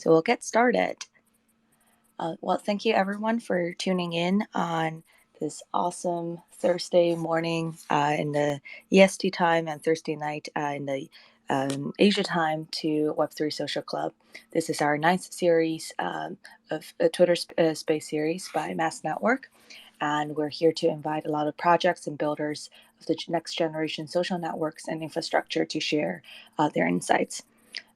So we'll get started. Well, thank you everyone for tuning in on this awesome Thursday morning in the EST time and Thursday night in the Asia time to Web3 Social Club. This is our 9th series of a Twitter space series by Mass Network. And we're here to invite a lot of projects and builders of the next generation social networks and infrastructure to share their insights.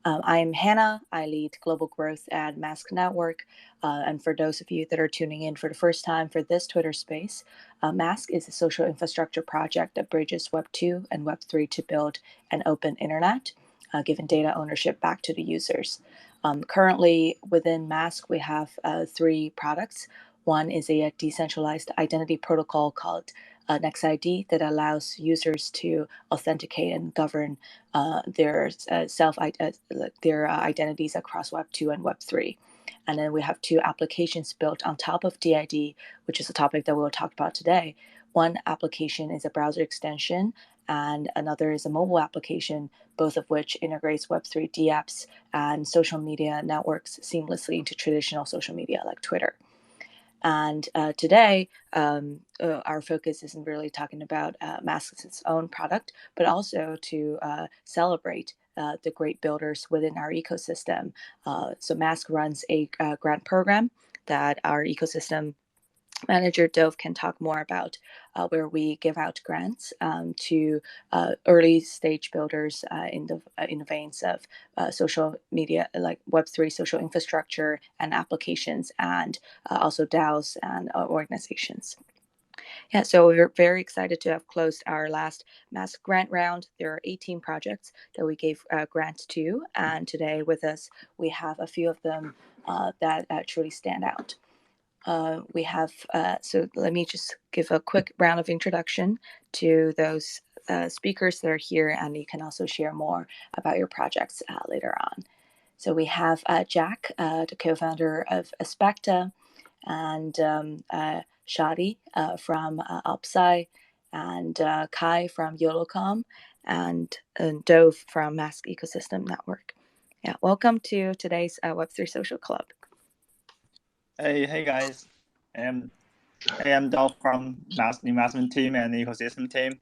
I'm Hannah. I lead global growth at Mask Network. And for those of you that are tuning in for the first time for this Twitter space, Mask is a social infrastructure project that bridges Web 2 and Web 3 to build an open internet, giving data ownership back to the users. Currently, within Mask, we have 3 products. One is a decentralized identity protocol called NextID that allows users to authenticate and govern their identities across Web 2 and Web 3. And then we have 2 applications built on top of DID, which is a topic that we'll talk about today. One application is a browser extension, and another is a mobile application, both of which integrates Web3 dApps and social media networks seamlessly into traditional social media like Twitter. And today, our focus isn't really talking about Mask's own product, but also to celebrate the great builders within our ecosystem. So Mask runs a grant program that our ecosystem manager Dove can talk more about, where we give out grants to early stage builders in the veins of social media, like Web3 social infrastructure and applications, and also DAOs and organizations. Yeah, so we're very excited to have closed our last Mask grant round. There are 18 projects that we gave grants to, and today with us we have a few of them that truly stand out. We have, so let me just give a quick round of introduction to those speakers that are here, and you can also share more about your projects later on. So we have Jack, the co-founder of Aspecta, and Shady from OpSci, and Kai from Jolocom, and Dove from Mask Ecosystem Network. Yeah, welcome to today's Web3 Social Club. Hey guys, I am Dov from Mask investment team and ecosystem team.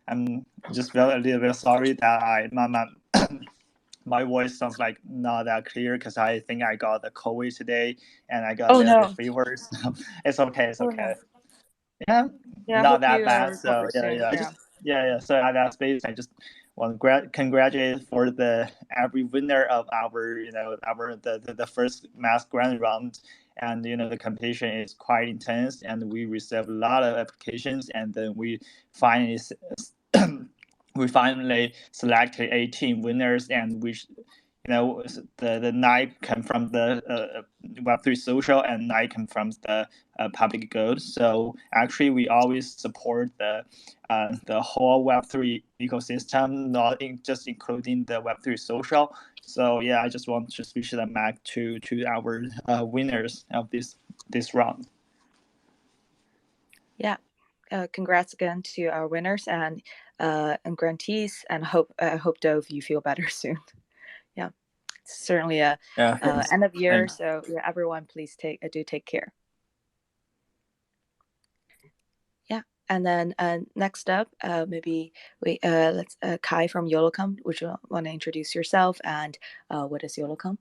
I'm just a little bit sorry that my voice sounds like not that clear because I think I got the COVID today and I got a little bit fever. So it's okay. It's okay. Yeah, not that bad. So yeah. So at that space, I just want to congratulate for every winner of our the first Mask grant round. And the competition is quite intense, and we received a lot of applications, and then we finally selected 18 winners, and which the 9 come from the Web3 social and 9 come from the public good. So actually, we always support the whole Web3 ecosystem, not just including the Web3 social. So yeah, I just want to switch them back to our winners of this round. Yeah, congrats again to our winners and grantees, and hope Dove you feel better soon. Yeah, it's certainly a end of year, thanks. So yeah, everyone please do take care. Yeah, and then next up, maybe let's Kai from Jolocom. Would you want to introduce yourself and what is Jolocom?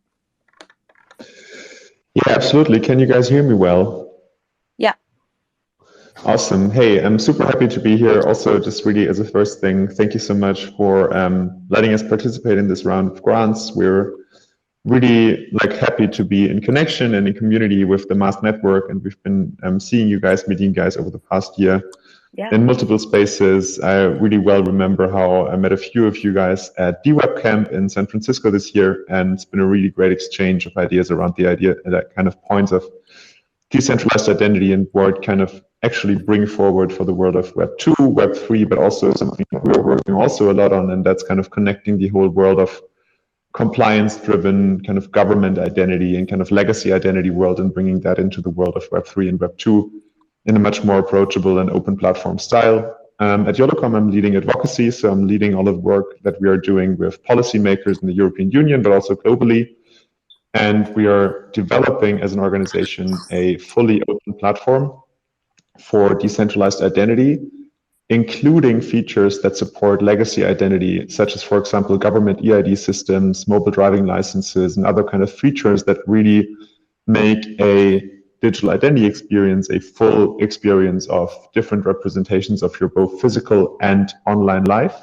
Yeah, absolutely. Can you guys hear me well? Yeah. Awesome. Hey, I'm super happy to be here. Also, just really as a first thing, thank you so much for letting us participate in this round of grants. We're really happy to be in connection and in community with the Mask Network, and we've been seeing you guys, meeting you guys over the past year in multiple spaces. I really well remember how I met a few of you guys at DWeb Camp in San Francisco this year, and it's been a really great exchange of ideas around the idea, that kind of points of decentralized identity and what kind of actually bring forward for the world of Web 2, Web 3, but also something that we're working also a lot on, and that's kind of connecting the whole world of compliance-driven kind of government identity and kind of legacy identity world, and bringing that into the world of Web 3 and Web 2 in a much more approachable and open platform style. At Jolocom, I'm leading advocacy, so I'm leading all of the work that we are doing with policymakers in the European Union, but also globally. And we are developing as an organization a fully open platform for decentralized identity, including features that support legacy identity, such as, for example, government eID systems, mobile driving licenses, and other kind of features that really make a digital identity experience a full experience of different representations of your both physical and online life.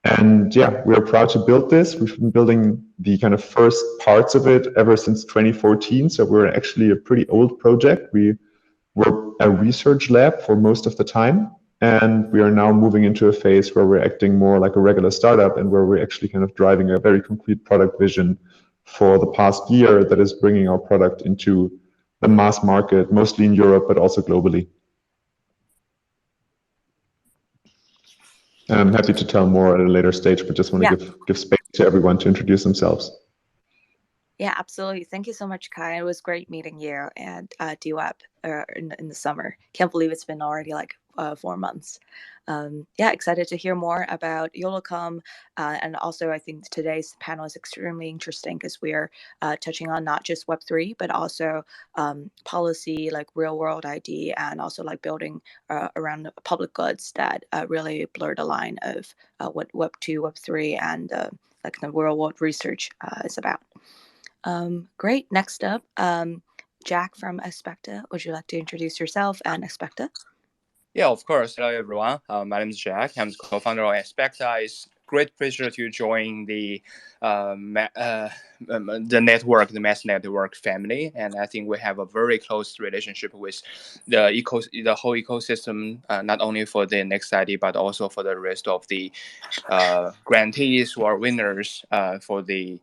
And yeah, we are proud to build this. We've been building the kind of first parts of it ever since 2014. So we're actually a pretty old project. We were a research lab for most of the time. And we are now moving into a phase where we're acting more like a regular startup and where we're actually kind of driving a very concrete product vision for the past year that is bringing our product into the mass market, mostly in Europe, but also globally. I'm happy to tell more at a later stage, but just want to give space to everyone to introduce themselves. Yeah, absolutely. Thank you so much, Kai. It was great meeting you and DWeb in the summer. Can't believe it's been already like 4 months. Yeah, excited to hear more about Jolocom. And also, I think today's panel is extremely interesting because we are touching on not just Web3, but also policy, like real world ID, and also like building around public goods that really blur the line of what Web2, Web3, and like the real world research is about. Great. Next up, Jack from Aspecta. Would you like to introduce yourself and Aspecta? Yeah, of course. Hello, everyone. My name is Jack. I'm the co-founder of Aspecta. It's great pleasure to join the network, the mass network family, and I think we have a very close relationship with the whole ecosystem, not only for the next ID but also for the rest of the grantees who are winners for the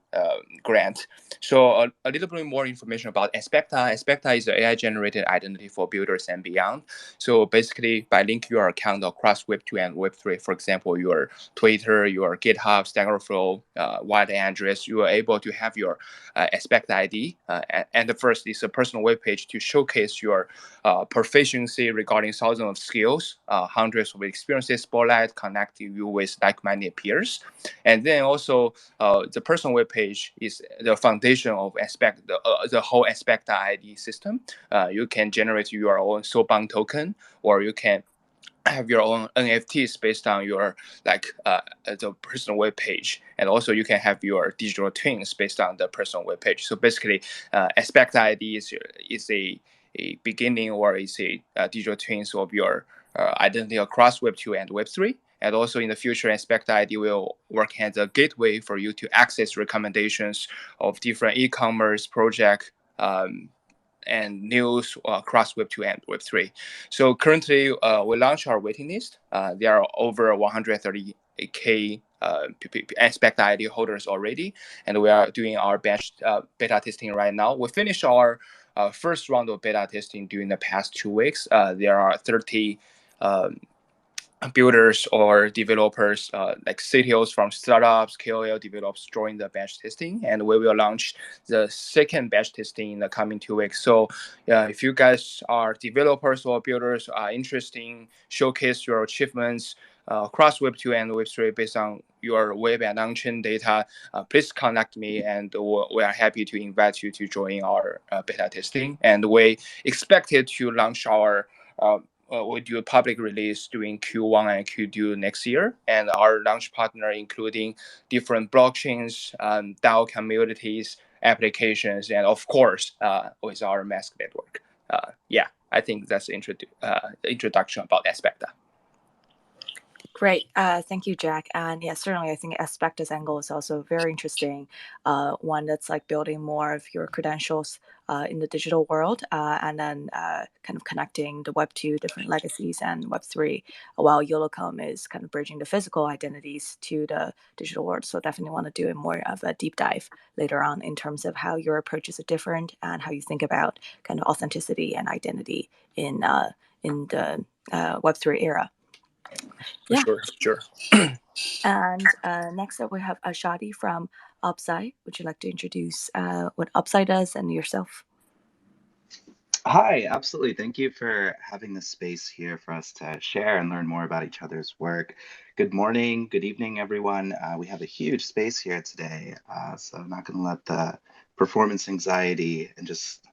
grant. So a little bit more information about Aspecta. Aspecta is an AI-generated identity for builders and beyond. So basically, by linking your account across Web2 and Web3, for example, your Twitter, your GitHub, Stack Overflow, wallet address, you are able to have your Aspecta ID. And the first is a personal web page to showcase your proficiency regarding thousands of skills, hundreds of experiences, spotlight, connecting you with like-minded peers. And then also, the personal web page is the foundation of the whole Aspecta ID system. You can generate your own soulbound token, or you can have your own NFTs based on your the personal web page, and also you can have your digital twins based on the personal web page. So basically, Aspecta ID is a beginning, or is a digital twins of your identity across Web2 and Web3. And also in the future, Aspecta ID will work as a gateway for you to access recommendations of different e-commerce project and news across Web2 and Web3. So currently, we launched our waiting list. There are over 130K Aspecta ID holders already, and we are doing our beta testing right now. We finished our first round of beta testing during the past 2 weeks. There are 30 builders or developers, like CTOs from startups, KOL developers join the batch testing, and we will launch the second batch testing in the coming 2 weeks. So if you guys are developers or builders are interested in showcase your achievements across Web2 and Web3 based on your web and on-chain data, please contact me, and we are happy to invite you to join our beta testing. And we expected to launch our we do a public release during Q1 and Q2 next year, and our launch partner including different blockchains, DAO communities, applications, and of course with our mass network. Yeah, I think that's the introduction about Aspecta. Great. Thank you, Jack. And yeah, certainly I think Aspecta's angle is also very interesting. One that's like building more of your credentials in the digital world, and then kind of connecting the Web2 different legacies and Web3, while Jolocom is kind of bridging the physical identities to the digital world. So definitely want to do more of a deep dive later on in terms of how your approaches are different and how you think about kind of authenticity and identity in the Web3 era. Yeah. Sure. And next up, we have Shady from OpSci. Would you like to introduce what OpSci does and yourself? Hi, absolutely. Thank you for having this space here for us to share and learn more about each other's work. Good morning, good evening, everyone. We have a huge space here today, so I'm not going to let the performance anxiety and just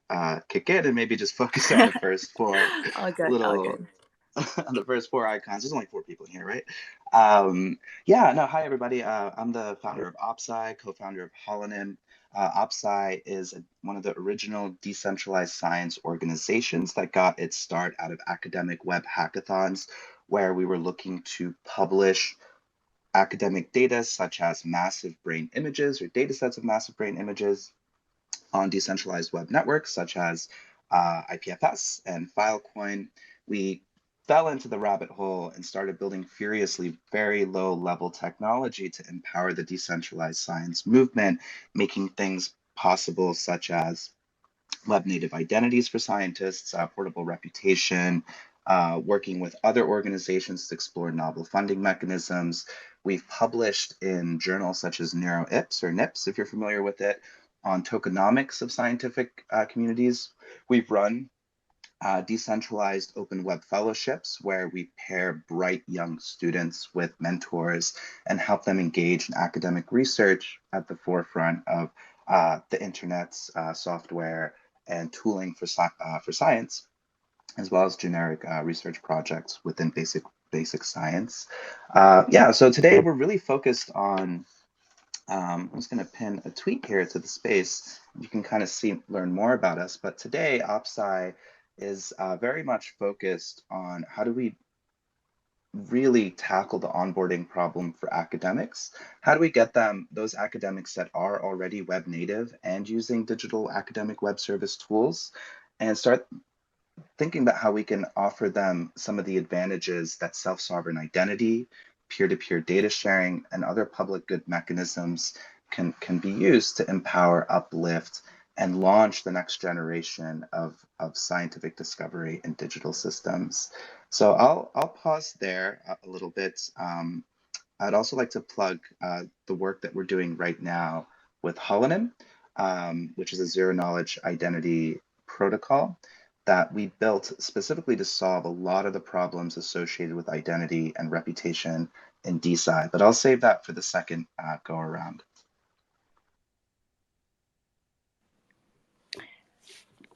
kick in and maybe just focus on the first four All good, all little good. on the first four icons. There's only 4 people in here, right? Yeah, no, hi everybody. I'm the founder of OpSci, co-founder of Holonym. OpSci is one of the original decentralized science organizations that got its start out of academic web hackathons, where we were looking to publish academic data such as massive brain images or data sets of massive brain images on decentralized web networks such as IPFS and Filecoin. We fell into the rabbit hole and started building furiously very low level technology to empower the decentralized science movement, making things possible such as web native identities for scientists, portable reputation, working with other organizations to explore novel funding mechanisms. We've published in journals such as NeuroIPS or NIPS, if you're familiar with it, on tokenomics of scientific communities. We've run decentralized open web fellowships where we pair bright young students with mentors and help them engage in academic research at the forefront of the internet's software and tooling for science, as well as generic research projects within basic science. Yeah, so today we're really focused on I'm just going to pin a tweet here to the space. You can kind of learn more about us. But today, OpSci is very much focused on how do we really tackle the onboarding problem for academics? How do we get them, those academics that are already web native and using digital academic web service tools, and start thinking about how we can offer them some of the advantages that self-sovereign identity, peer-to-peer data sharing, and other public good mechanisms can be used to empower, uplift, and launch the next generation of scientific discovery in digital systems. So I'll pause there a little bit. I'd also like to plug the work that we're doing right now with Holonym, which is a zero-knowledge identity protocol that we built specifically to solve a lot of the problems associated with identity and reputation in DeSci, but I'll save that for the second go around.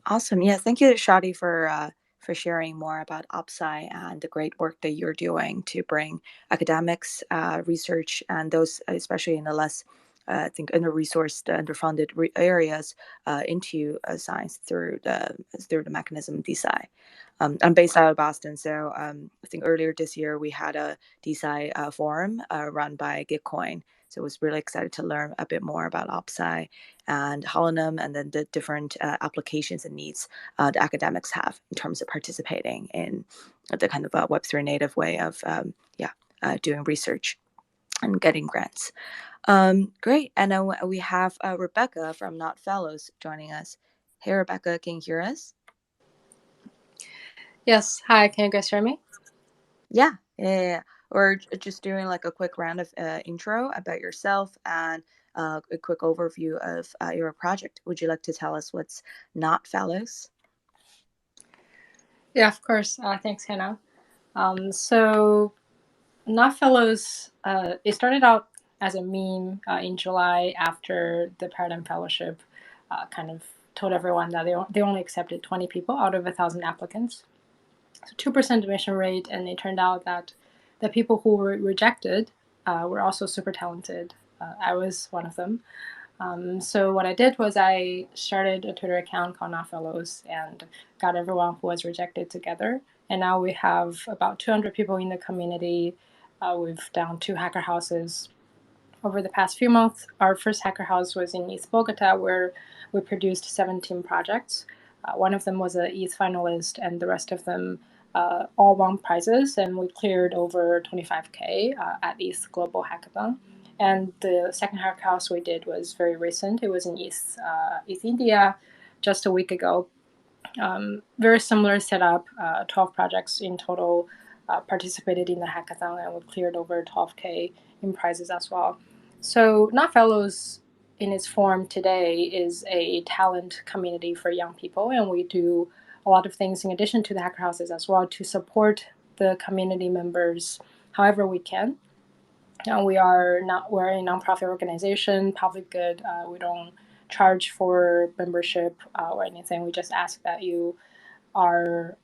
Awesome. Yeah, thank you, Shady, for sharing more about OpSci and the great work that you're doing to bring academics, research, and those, especially in the less, I think, under-resourced, underfunded areas, into science through the mechanism DeSci. I'm based out of Boston, so I think earlier this year we had a DeSci forum run by Gitcoin. So I was really excited to learn a bit more about OpSci and Holonym, and then the different applications and needs the academics have in terms of participating in the kind of Web3 native way of doing research and getting grants. Great. And then we have Rebecca from notfellows joining us. Hey, Rebecca, can you hear us? Yes. Hi, can you guys hear me? Yeah. Or just doing like a quick round of intro about yourself and a quick overview of your project. Would you like to tell us what's notfellows? Yeah, of course. Thanks, Hannah. So notfellows, it started out as a meme in July after the Paradigm Fellowship kind of told everyone that they only accepted 20 people out of 1,000 applicants. So 2% admission rate, and it turned out that the people who were rejected were also super talented. I was one of them. So what I did was I started a Twitter account called notfellows and got everyone who was rejected together. And now we have about 200 people in the community. We've done 2 hacker houses over the past few months. Our first hacker house was in East Bogota, where we produced 17 projects. One of them was an ETH finalist, and the rest of them all won prizes, and we cleared over 25K at ETH Global Hackathon. And the second hacker house we did was very recent. It was in East India just a week ago. Very similar setup, 12 projects in total participated in the hackathon, and we cleared over 12K in prizes as well. So notfellows in its form today is a talent community for young people, and we do a lot of things in addition to the hacker houses as well to support the community members however we can. We're a nonprofit organization, public good. We don't charge for membership or anything. We just ask that you are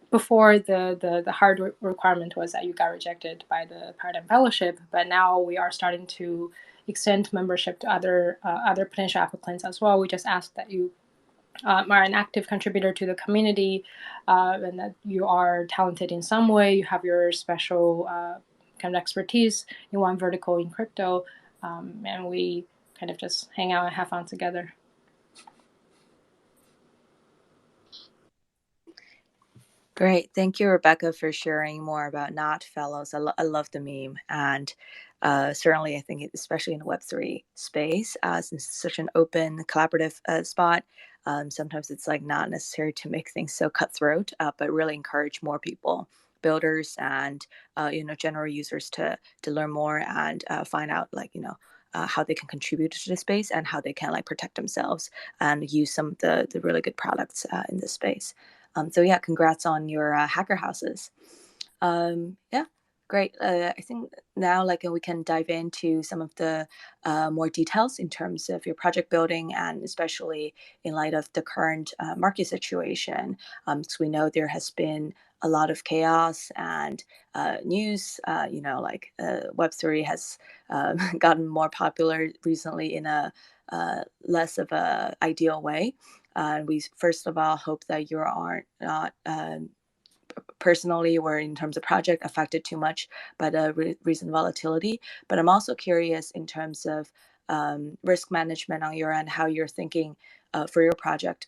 before the hard requirement was that you got rejected by the Paradigm Fellowship, but now we are starting to extend membership to other potential applicants as well. We just ask that you are an active contributor to the community, and that you are talented in some way. You have your special kind of expertise in one vertical in crypto, and we kind of just hang out and have fun together. Great. Thank you, Rebecca, for sharing more about notfellows. I love the meme. And certainly, I think, especially in the Web3 space, since it's such an open, collaborative spot, sometimes it's like not necessary to make things so cutthroat, but really encourage more people, builders and general users to learn more and find out how they can contribute to the space and how they can protect themselves and use some of the really good products in this space. So yeah, congrats on your hacker houses. Yeah, great. I think now we can dive into some of the more details in terms of your project building, and especially in light of the current market situation. So we know there has been a lot of chaos and news. Web3 has gotten more popular recently in a less of a ideal way. We first of all hope that you are not personally or in terms of project affected too much by the recent volatility. But I'm also curious in terms of risk management on your end, how you're thinking for your project,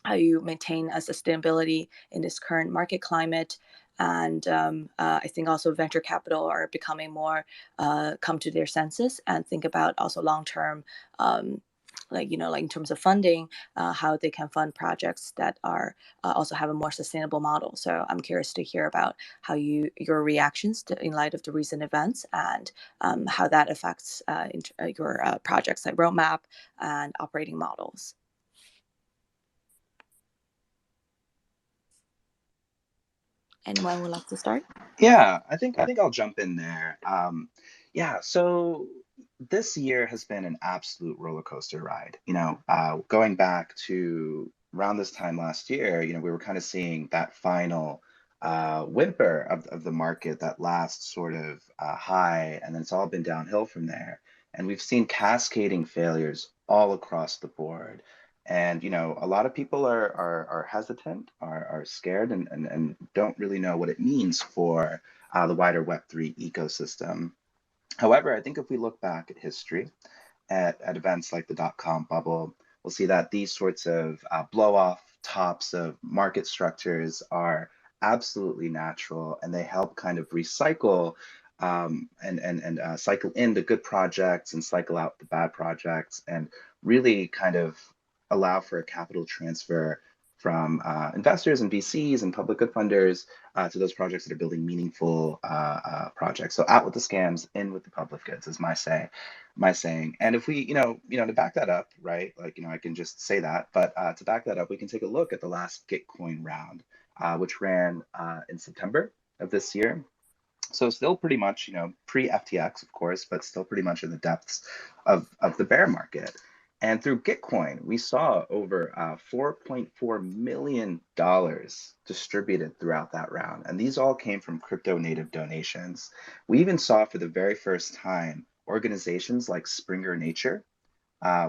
how you maintain a sustainability in this current market climate. And I think also venture capital are becoming more come to their senses and think about also long-term in terms of funding, how they can fund projects that are also have a more sustainable model. So I'm curious to hear about how your reactions in light of the recent events and how that affects your projects like roadmap and operating models. Anyone would like to start? Yeah, I think I'll jump in there. Yeah, so this year has been an absolute roller coaster ride. Going back to around this time last year, we were kind of seeing that final whimper of the market, that last sort of high, and then it's all been downhill from there. And we've seen cascading failures all across the board. And a lot of people are hesitant, are scared, and don't really know what it means for the wider Web3 ecosystem. However, I think if we look back at history, at events like the dot-com bubble, we'll see that these sorts of blow-off tops of market structures are absolutely natural, and they help kind of recycle and cycle in the good projects and cycle out the bad projects, and really kind of allow for a capital transfer from investors and VCs and public good funders to those projects that are building meaningful projects. So out with the scams, in with the public goods is my saying. And if we, to back that up, right, I can just say that, but to back that up, we can take a look at the last Gitcoin round, which ran in September of this year. So still pretty much, pre-FTX, of course, but still pretty much in the depths of the bear market. And through Gitcoin, we saw over $4.4 million distributed throughout that round. And these all came from crypto native donations. We even saw for the very first time organizations like Springer Nature,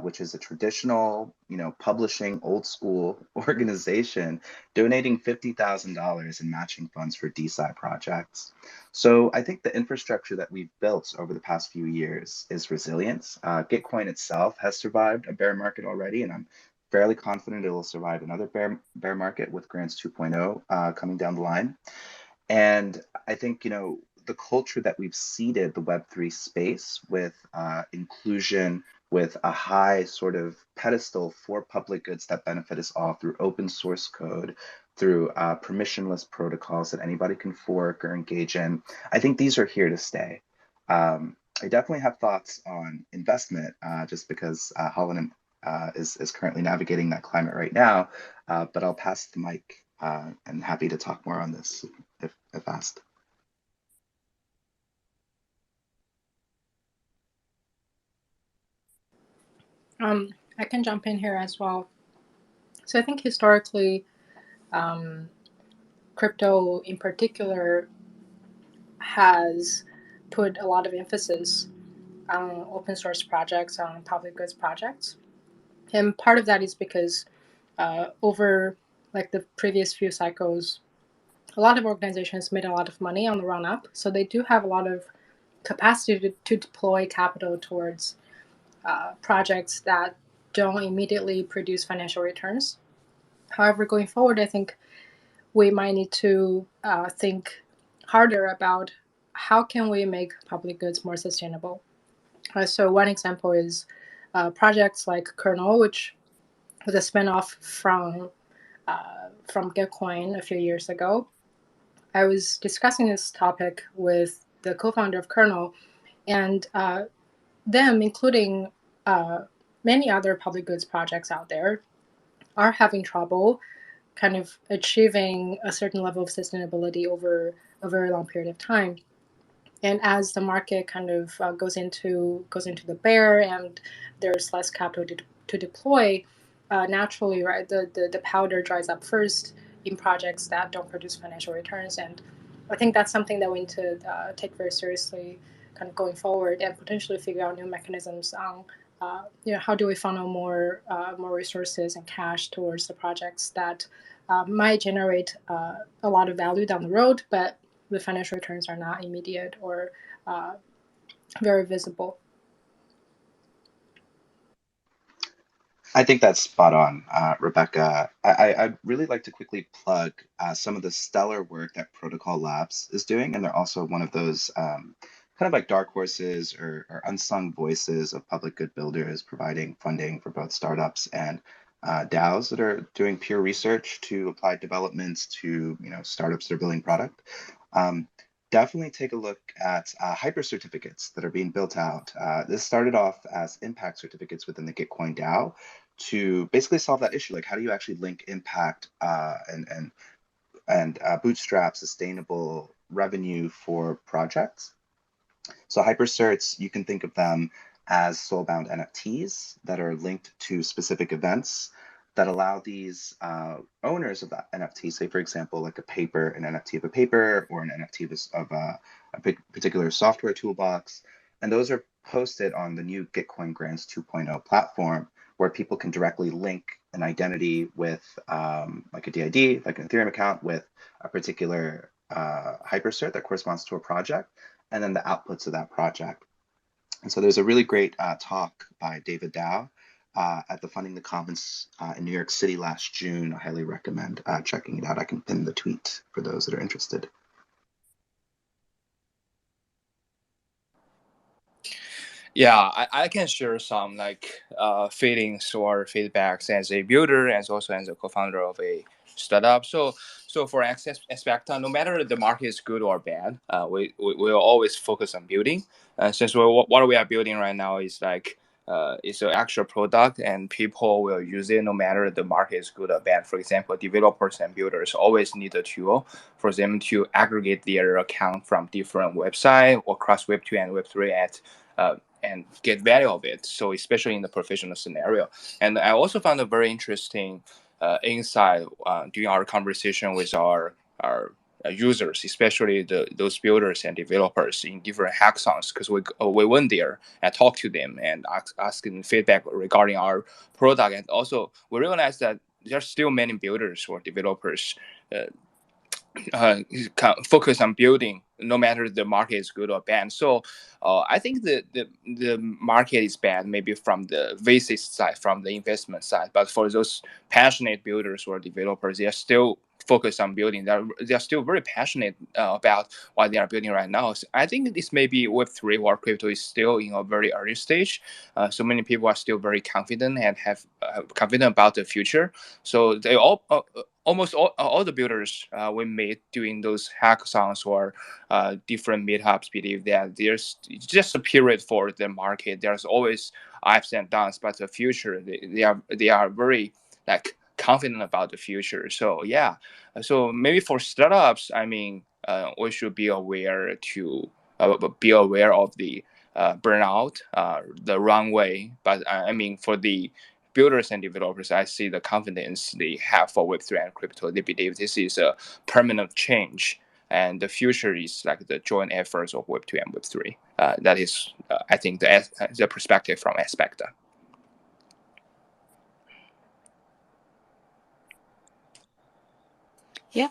which is a traditional, publishing old school organization, donating $50,000 in matching funds for DeSci projects. So I think the infrastructure that we've built over the past few years is resilience. Gitcoin itself has survived a bear market already, and I'm fairly confident it will survive another bear market with Grants 2.0 coming down the line. And I think, the culture that we've seeded the Web3 space with inclusion, with a high sort of pedestal for public goods that benefit us all through open source code, through permissionless protocols that anybody can fork or engage in. I think these are here to stay. I definitely have thoughts on investment just because Holonym is currently navigating that climate right now, but I'll pass the mic and happy to talk more on this if asked. I can jump in here as well. So I think historically, crypto in particular has put a lot of emphasis on open source projects, on public goods projects. And part of that is because over like the previous few cycles, a lot of organizations made a lot of money on the run up. So they do have a lot of capacity to deploy capital towards projects that don't immediately produce financial returns. However, going forward, I think we might need to think harder about how can we make public goods more sustainable. So one example is projects like Kernel, which was a spinoff from Gitcoin a few years ago. I was discussing this topic with the co-founder of Kernel, and them, including many other public goods projects out there, are having trouble kind of achieving a certain level of sustainability over a very long period of time. And as the market kind of goes into the bear and there's less capital to deploy, naturally, right, the powder dries up first in projects that don't produce financial returns. And I think that's something that we need to take very seriously kind of going forward and potentially figure out new mechanisms on how do we funnel more resources and cash towards the projects that might generate a lot of value down the road, but the financial returns are not immediate or very visible. I think that's spot on, Rebecca. I'd really like to quickly plug some of the stellar work that Protocol Labs is doing, and they're also one of those kind of like dark horses or unsung voices of public good builders, providing funding for both startups and DAOs that are doing peer research to apply developments to startups that are building product. Definitely take a look at hyper certificates that are being built out. This started off as impact certificates within the Gitcoin DAO to basically solve that issue. Like, how do you actually link impact and bootstrap sustainable revenue for projects? So hypercerts, you can think of them as soulbound NFTs that are linked to specific events that allow these owners of that NFT, say for example, like an NFT of a paper or an NFT of a particular software toolbox. And those are posted on the new Gitcoin Grants 2.0 platform, where people can directly link an identity with like a DID, like an Ethereum account, with a particular hypercert that corresponds to a project, and then the outputs of that project. And so there's a really great talk by David Dow at the Funding the Commons in New York City last June. I highly recommend checking it out. I can pin the tweet for those that are interested. Yeah, I can share some feelings or feedbacks as a builder and also as a co-founder of a startup. So for Aspecta, no matter the market is good or bad, we will always focus on building. Since what we are building right now is it's an actual product and people will use it no matter the market is good or bad. For example, developers and builders always need a tool for them to aggregate their account from different websites or across Web2 and Web3 and get value of it. So especially in the professional scenario. And I also found a very interesting insight during our conversation with our users, especially those builders and developers in different hackathons, because we went there and talked to them and asking feedback regarding our product. And also we realized that there's still many builders or developers focus on building no matter the market is good or bad. So I think the market is bad maybe from the VC side, from the investment side, but for those passionate builders or developers, they are still focused on building. They're still very passionate about what they are building right now. So I think this may be Web3 or crypto is still in a very early stage. So many people are still very confident and have confident about the future. So they almost all the builders we meet doing those hackathons or different meetups believe that there's just a period for the market. There's always ups and downs, but the future they are very confident about the future. So yeah, so maybe for startups, I mean, we should be aware of the burnout, the runway. But I mean, for the builders and developers, I see the confidence they have for Web3 and crypto. They believe this is a permanent change, and the future is like the joint efforts of Web2 and Web3. That is, I think, the perspective from Aspecta. Yeah.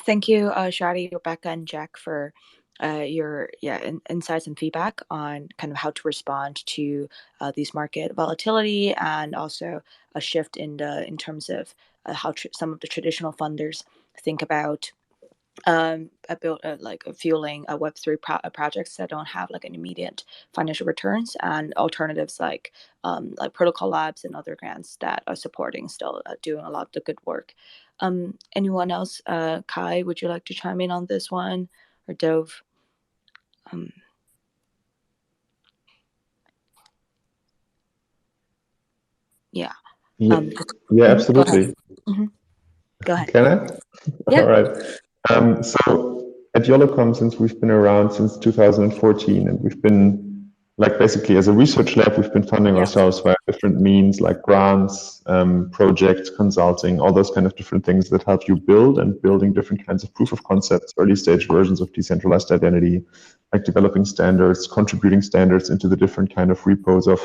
Thank you, Shady, Rebecca, and Jack for your insights and feedback on kind of how to respond to these market volatility, and also a shift in terms of how some of the traditional funders think about fueling Web3 projects that don't have like an immediate financial returns, and alternatives like Protocol Labs and other grants that are supporting, still doing a lot of the good work. Anyone else? Kai, would you like to chime in on this one, or Dove? Yeah. Yeah, absolutely. Go ahead. Can I? Yeah. All right. So at Jolocom, since we've been around since 2014, and we've been like basically as a research lab, we've been funding ourselves via different means like grants, projects, consulting, all those kind of different things that help you building different kinds of proof of concepts, early stage versions of decentralized identity, like developing standards, contributing standards into the different kind of repos of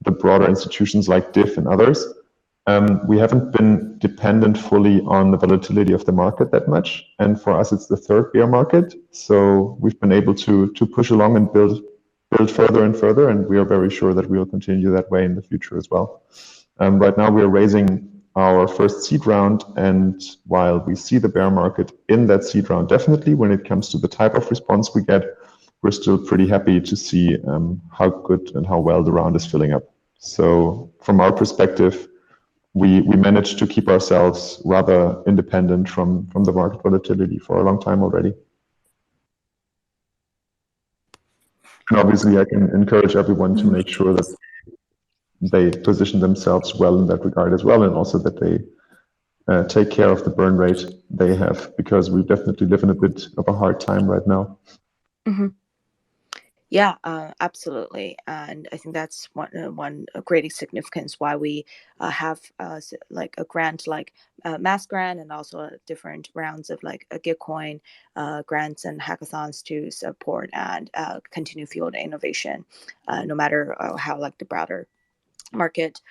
the broader institutions like DIF and others. We haven't been dependent fully on the volatility of the market that much. And for us, it's the third bear market. So we've been able to push along and build further and further. And we are very sure that we will continue that way in the future as well. Right now, we are raising our first seed round. And while we see the bear market in that seed round, definitely when it comes to the type of response we get, we're still pretty happy to see how good and how well the round is filling up. So from our perspective, we managed to keep ourselves rather independent from the market volatility for a long time already. And obviously, I can encourage everyone to make sure that they position themselves well in that regard as well, and also that they take care of the burn rate they have, because we definitely live in a bit of a hard time right now. Yeah, absolutely, and I think that's one great significance why we have like a grant like Mass Grant, and also different rounds of like Gitcoin grants and hackathons to support and continue fuel the innovation, no matter how like the broader market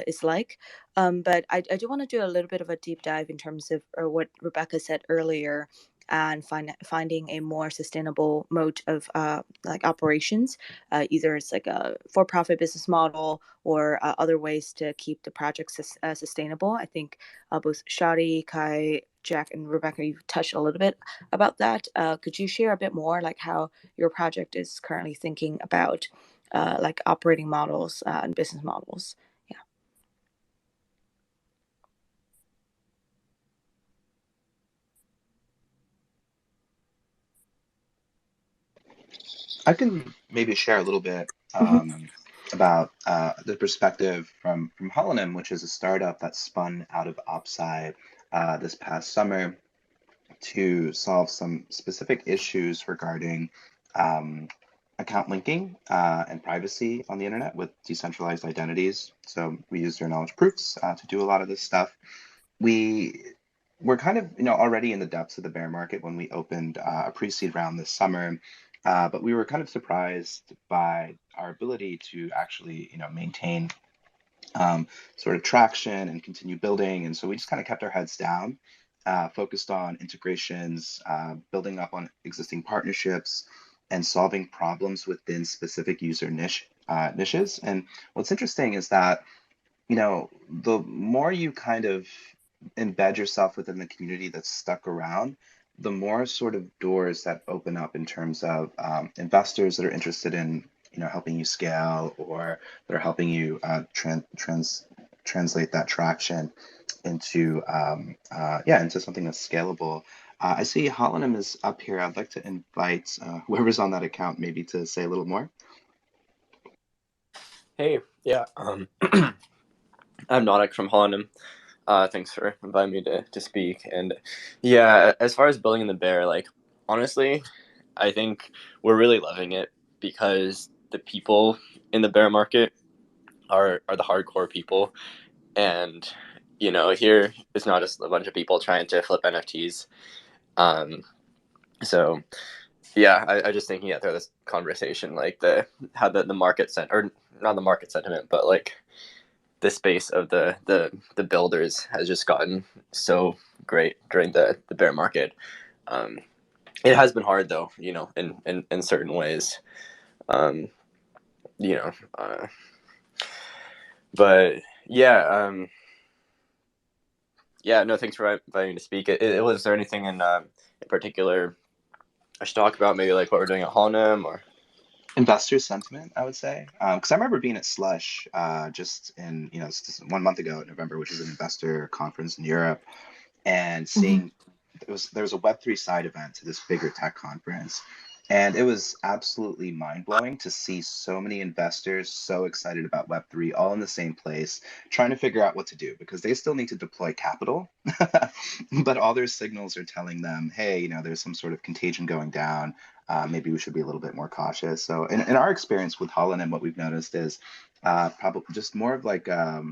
is like. But I do want to do a little bit of a deep dive in terms of what Rebecca said earlier, and finding a more sustainable mode of like operations. Either it's like a for-profit business model, or other ways to keep the project sustainable. I think both Shady, Kai, Jack, and Rebecca, you've touched a little bit about that. Could you share a bit more, like how your project is currently thinking about like operating models and business models? Yeah. I can maybe share a little bit about the perspective from Holonym, which is a startup that spun out of OpSci this past summer to solve some specific issues regarding account linking and privacy on the internet with decentralized identities. So we use zero knowledge proofs to do a lot of this stuff. We're kind of already in the depths of the bear market when we opened a pre-seed round this summer, but we were kind of surprised by our ability to actually maintain sort of traction and continue building. And so we just kind of kept our heads down, focused on integrations, building up on existing partnerships, and solving problems within specific user niches. And what's interesting is that the more you kind of embed yourself within the community that's stuck around, the more sort of doors that open up in terms of investors that are interested in helping you scale, or that are helping you translate that traction into into something that's scalable. I see Holonym is up here. I'd like to invite whoever's on that account maybe to say a little more. Hey, yeah, I'm Nautic from Holonym. Thanks for inviting me to speak. And yeah, as far as building in the bear, like honestly, I think we're really loving it, because the people in the bear market are the hardcore people. And, you know, here it's not just a bunch of people trying to flip NFTs. So yeah, I just thinking through this conversation, like how the market or not the market sentiment, but like the space of the builders has just gotten so great during the bear market. It has been hard though, you know, in certain ways. You know, but yeah, yeah. No, thanks for inviting me to speak. Was there anything in particular I should talk about? Maybe like what we're doing at Holonym or Investor sentiment, I would say, because I remember being at Slush just in just 1 month ago in November, which is an investor conference in Europe, and seeing there was a Web3 side event to this bigger tech conference. And it was absolutely mind-blowing to see so many investors so excited about Web3 all in the same place, trying to figure out what to do because they still need to deploy capital. But all their signals are telling them, hey, there's some sort of contagion going down. Maybe we should be a little bit more cautious. So in our experience with Holonym, what we've noticed is probably just more of like a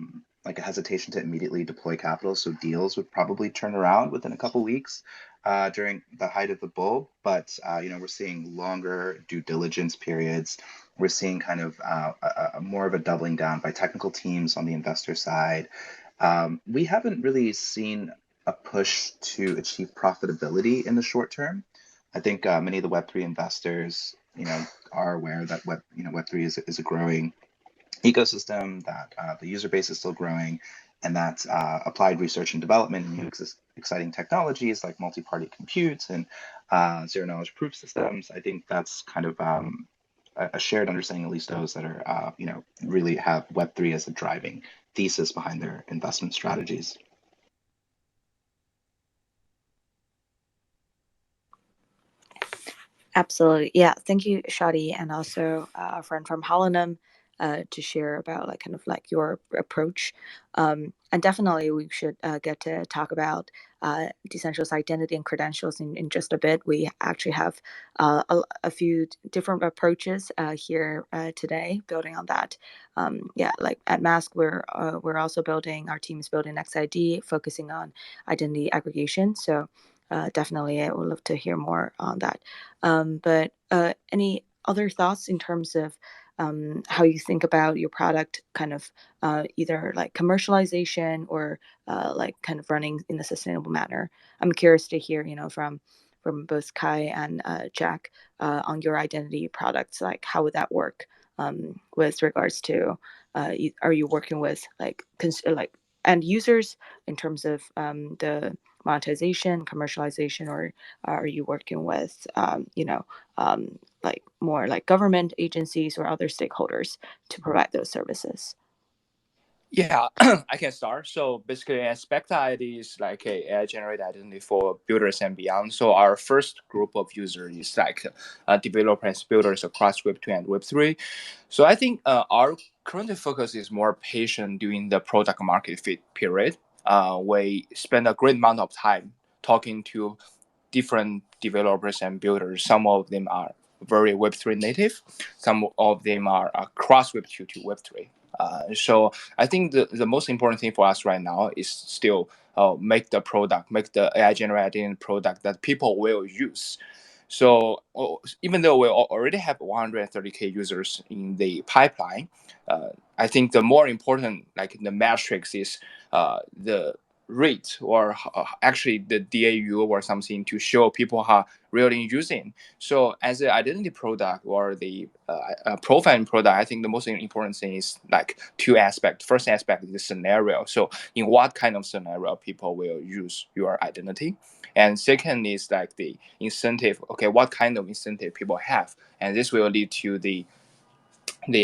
hesitation to immediately deploy capital. So deals would probably turn around within a couple weeks during the height of the bull. But, we're seeing longer due diligence periods. We're seeing kind of more of a doubling down by technical teams on the investor side. We haven't really seen a push to achieve profitability in the short term. I think many of the Web3 investors, are aware that Web3 is a growing ecosystem, that the user base is still growing, and that applied research and development and new exciting technologies like multi-party compute and zero-knowledge proof systems. I think that's kind of a shared understanding, at least those that are, really have Web3 as a driving thesis behind their investment strategies. Absolutely. Yeah. Thank you, Shady, and also a friend from Holonym to share about kind of your approach. And definitely we should get to talk about decentralized identity and credentials in just a bit. We actually have a few different approaches here today, building on that. Like at Mask, we're also building, our team is building XID, focusing on identity aggregation. So definitely, I would love to hear more on that. But any other thoughts in terms of how you think about your product, kind of either like commercialization or kind of running in a sustainable manner? I'm curious to hear, from both Kai and Jack on your identity products. Like, how would that work with regards to? Are you working with like end users in terms of the monetization, commercialization, or are you working with, like more like government agencies or other stakeholders to provide those services? Yeah, I can start. So basically, Aspecta ID is like a AI-generated identity for builders and beyond. So our first group of users is like developers, builders across Web2 and Web3. So I think our current focus is more patient during the product market fit period. We spend a great amount of time talking to different developers and builders. Some of them are very Web3 native. Some of them are cross Web2 to Web3. So I think the most important thing for us right now is still make the AI generated product that people will use. So even though we already have 130K users in the pipeline, I think the more important, like the metrics, is the rate or actually the DAU or something to show people how really using. So as an identity product or the profiling product, I think the most important thing is like two aspects. First aspect is the scenario. So in what kind of scenario people will use your identity. And second is like the incentive. Okay, what kind of incentive people have, and this will lead to the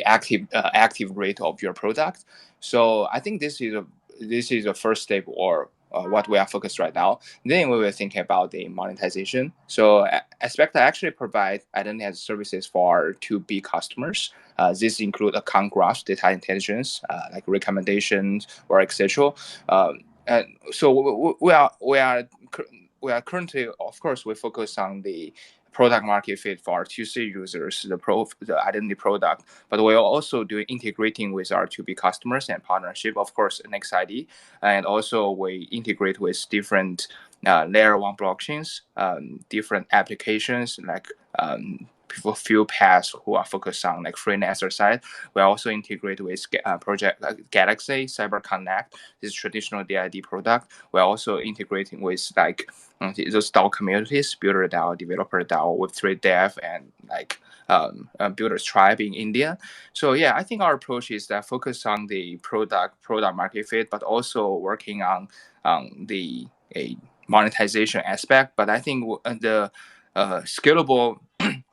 active rate of your product. So I think this is a first step, or what we are focused right now. Then we will think about the monetization. So Aspecta actually provide identity as services for 2B customers. This include account graph, data intelligence, like recommendations or etc. And so we are currently, of course, we focus on the product market fit for our 2C users, the identity product, but we're also doing integrating with our 2B customers and partnership, of course, Next ID, and also we integrate with different layer 1 blockchains, different applications like people few paths who are focused on like freelancer side. We also integrate with project Galaxy, Cyber Connect, this traditional DID product. We're also integrating with like those DAO communities, Builder DAO, Developer DAO, Web3 Dev, and like Builders Tribe in India. So yeah, I think our approach is that focus on the product market fit, but also working on the monetization aspect. But I think the scalable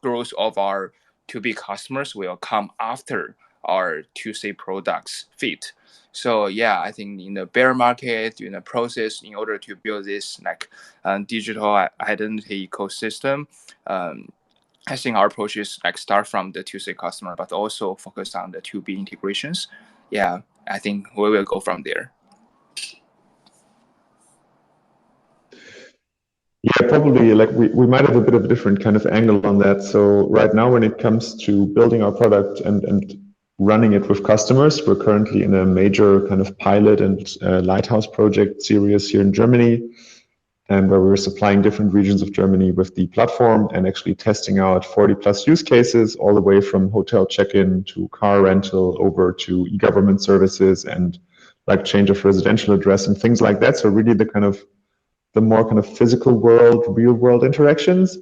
growth of our 2B customers will come after our 2C products fit. So yeah, I think in the bear market, in the process, in order to build this like digital identity ecosystem, I think our approach is like start from the 2C customer, but also focus on the 2B integrations. Yeah, I think we will go from there. Yeah, probably like we might have a bit of a different kind of angle on that. So right now, when it comes to building our product and running it with customers, we're currently in a major kind of pilot and lighthouse project series here in Germany, and where we're supplying different regions of Germany with the platform and actually testing out 40 plus use cases, all the way from hotel check-in to car rental over to e-government services and like change of residential address and things like that. So really the more kind of physical world, real world interactions,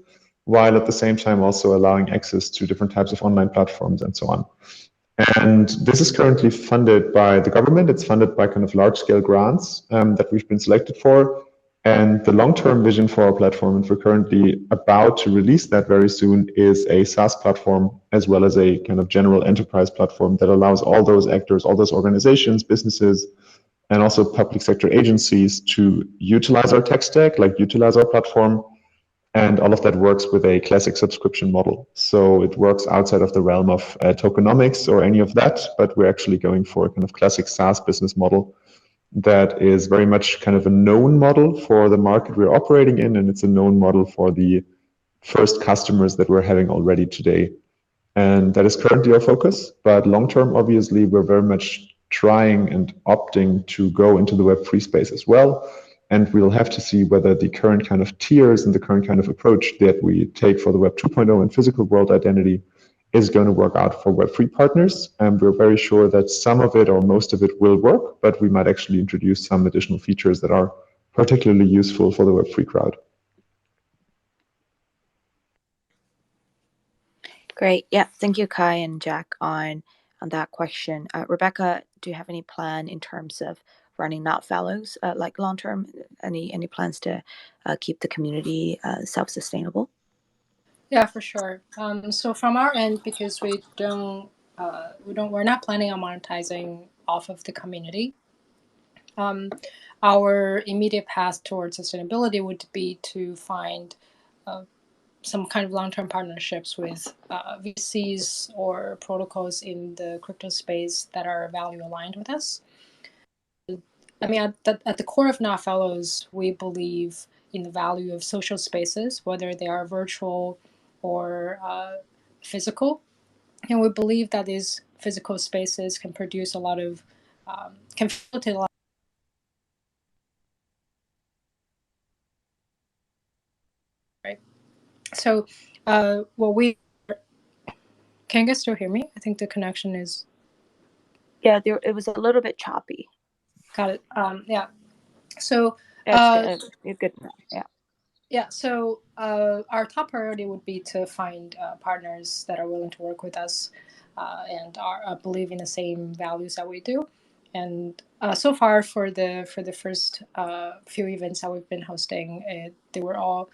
while at the same time also allowing access to different types of online platforms and so on. And this is currently funded by the government. It's funded by kind of large scale grants that we've been selected for. And the long-term vision for our platform, and we're currently about to release that very soon, is a SaaS platform as well as a kind of general enterprise platform that allows all those actors, all those organizations, businesses, and also public sector agencies to utilize our tech stack, like utilize our platform. And all of that works with a classic subscription model. So it works outside of the realm of tokenomics or any of that, but we're actually going for a kind of classic SaaS business model that is very much kind of a known model for the market we're operating in, and it's a known model for the first customers that we're having already today. And that is currently our focus, but long term, obviously, we're very much trying and opting to go into the Web3 space as well. And we'll have to see whether the current kind of tiers and the current kind of approach that we take for the Web 2.0 and physical world identity is going to work out for Web3 partners. And we're very sure that some of it or most of it will work, but we might actually introduce some additional features that are particularly useful for the Web3 crowd. Great. Yeah. Thank you, Kai and Jack, on that question. Rebecca, do you have any plan in terms of running notfellows like long term? Any plans to keep the community self-sustainable? Yeah, for sure. So from our end, because we're not planning on monetizing off of the community. Our immediate path towards sustainability would be to find some kind of long-term partnerships with VCs or protocols in the crypto space that are value aligned with us. I mean, at the core of notfellows, we believe in the value of social spaces, whether they are virtual or physical. And we believe that these physical spaces can produce a lot of, can facilitate a lot. Right. So, can you guys still hear me? I think the connection is. Yeah, it was a little bit choppy. Got it. Yeah. So. You're good now. Yeah. Yeah. So our top priority would be to find partners that are willing to work with us and believe in the same values that we do. And so far, for the first few events that we've been hosting, they were all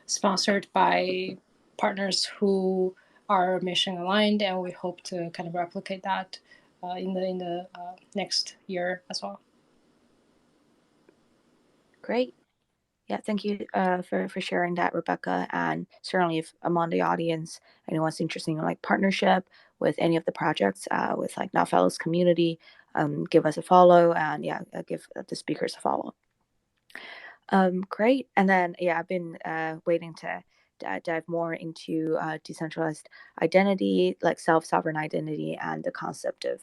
sponsored by partners who are mission aligned, and we hope to kind of replicate that in the next year as well. Great. Yeah, thank you for sharing that, Rebecca. And certainly, if among the audience anyone's interested in like partnership with any of the projects with like notfellows community, give us a follow, and yeah, give the speakers a follow. Great. And then yeah, I've been waiting to dive more into decentralized identity, like self-sovereign identity, and the concept of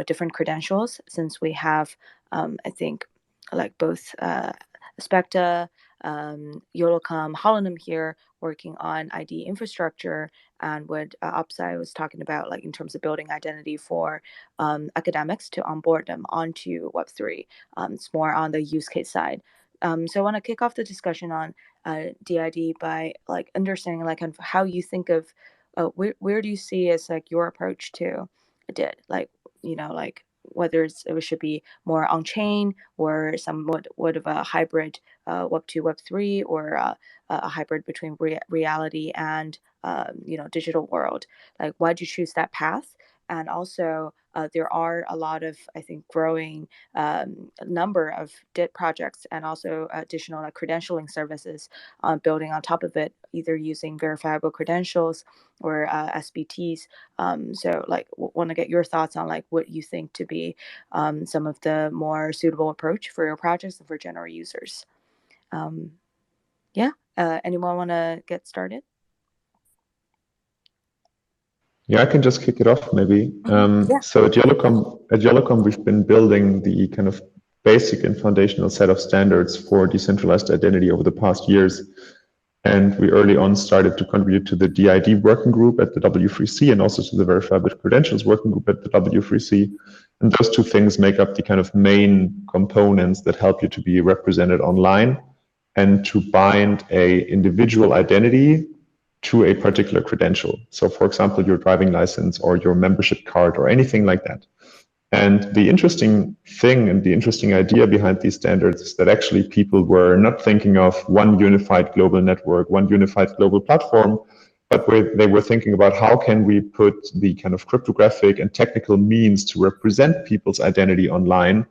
different credentials, since we have I think like both Aspecta, Jolocom, Holonym here working on ID infrastructure, and what OpSci was talking about, like in terms of building identity for academics to onboard them onto Web3. It's more on the use case side. So I want to kick off the discussion on DID by like understanding like kind of how you think of where do you see as like your approach to DID, like like whether it should be more on chain or somewhat of a hybrid Web 2 Web 3, or a hybrid between reality and digital world. Like why did you choose that path? And also there are a lot of, I think, growing number of DID projects, and also additional like credentialing services building on top of it, either using verifiable credentials or SBTs. So like want to get your thoughts on like what you think to be some of the more suitable approach for your projects and for general users. Anyone want to get started? Yeah, I can just kick it off maybe. So at Jolocom, we've been building the kind of basic and foundational set of standards for decentralized identity over the past years. And we early on started to contribute to the DID working group at the W3C, and also to the verifiable credentials working group at the W3C. And those two things make up the kind of main components that help you to be represented online and to bind a individual identity to a particular credential. So for example, your driving license or your membership card or anything like that. And the interesting thing and the interesting idea behind these standards is that actually people were not thinking of one unified global network, one unified global platform, but they were thinking about how can we put the kind of cryptographic and technical means to represent people's identity online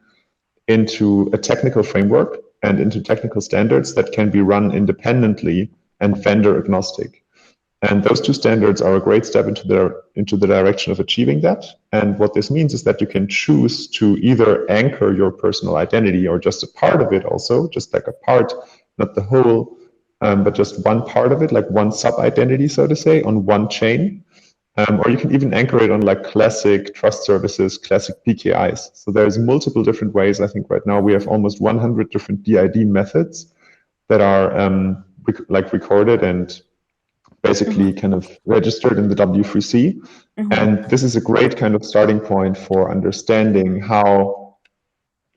into a technical framework and into technical standards that can be run independently and vendor agnostic. And those two standards are a great step into the direction of achieving that. And what this means is that you can choose to either anchor your personal identity, or just a part of it also, just like a part, not the whole, but just one part of it, like one sub-identity, so to say, on one chain. Or you can even anchor it on like classic trust services, classic PKIs. So there's multiple different ways. I think right now we have almost 100 different DID methods that are recorded and basically kind of registered in the W3C. And this is a great kind of starting point for understanding how